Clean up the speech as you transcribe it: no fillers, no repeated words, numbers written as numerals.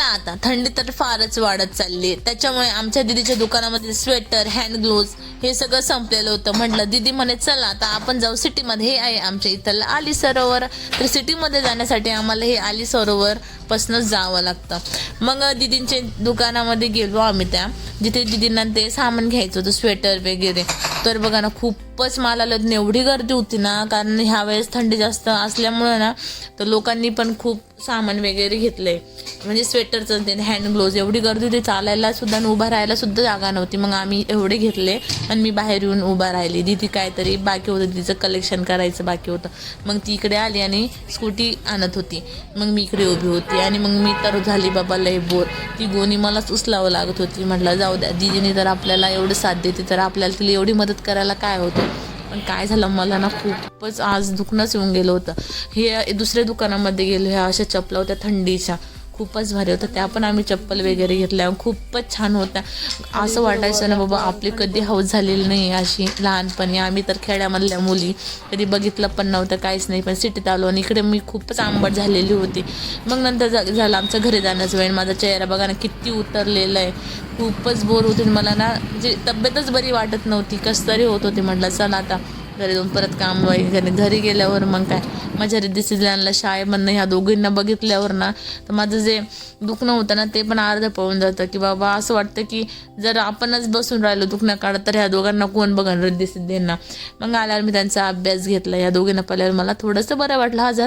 आता थंडी तर फारच वाढत चालली, त्याच्यामुळे आमच्या दीदीच्या दुकानामध्ये स्वेटर, हँड ग्लोव्ज हे सगळं संपलेलं होतं. म्हटलं दीदी म्हणे चला आता आपण जाऊ सिटीमध्ये. हे आहे आमच्या इथलं आली सरोवर. तर सिटीमध्ये जाण्यासाठी आम्हाला हे आली सरोवर पासूनच जावं लागतं. मग दीदींच्या दुकानामध्ये गेलो आम्ही, त्या जिथे दीदींना ते सामान घ्यायचं होतं स्वेटर वगैरे. तर बघा ना खूपच माल आलं होतं, एवढी गर्दी होती ना, कारण ह्या वेळेस थंडी जास्त असल्यामुळे ना तर लोकांनी पण खूप सामान वगैरे घेतलंय, म्हणजे स्वेटरचं ते हँड ग्लोव्ज. एवढी गर्दी होती, चालायला सुद्धा आणि उभा राहायला सुद्धा जागा नव्हती. मग आम्ही एवढे घेतले आणि मी बाहेर येऊन उभा राहिली. दीदी काहीतरी बाकी होतं, तिचं कलेक्शन करायचं बाकी होतं. मग ती इकडे आली आणि स्कूटी आणत होती, मग मी इकडे उभी होती. आणि मग मी तर झाली बाबा लय बोर. ती गोणी मलाच उचलावं लागत होती. म्हटलं जाऊ द्या, दीदीने तर आपल्याला एवढं साथ देते तर आपल्याला तिला एवढी मदत करायला काय होतं. पण काय झालं, मला ना खूपच आज दुखणंच येऊन गेलं होतं. हे दुसऱ्या दुकानामध्ये गेलो, ह्या अशा चपला होत्या थंडीच्या, खूपच भारी होतं. त्या पण आम्ही चप्पल वगैरे घेतल्या, खूपच छान होत्या. असं वाटायचं ना बाबा आपली कधी हौस झालेली नाही अशी लहानपणी. आम्ही तर खेड्यामधल्या मुली कधी बघितलं पण नव्हतं, काहीच नाही. पण सिटीत आलो आणि इकडे मी खूपच आंबट झालेली होती. मग नंतर झालं आमचं घरी जाण्याचं वेळ. माझा चेहरा बघा ना किती उतरलेला आहे, खूपच बोर होते मला ना, म्हणजे तब्येतच बरी वाटत नव्हती, कसं तरी होत होती. म्हटलं चला आता घरी जाऊन परत काम वगैरे. घरी गेल्यावर मग काय माझ्या डिसिजनला शाळेमधनं ह्या दोघींना बघितल्यावर ना तर माझं जे दुखणं होतं ना ते पण अर्ध पळून जातं. की बाबा असं वाटतं की जर आपणच बसून राहिलो दुखणं काढत तर ह्या दोघांना कोण बघणार रिद्धी सिद्धींना. मग आल्यावर मी त्यांचा अभ्यास घेतला. ह्या दोघींना पाहिल्यावर मला थोडंसं बरं वाटलं. हा झालं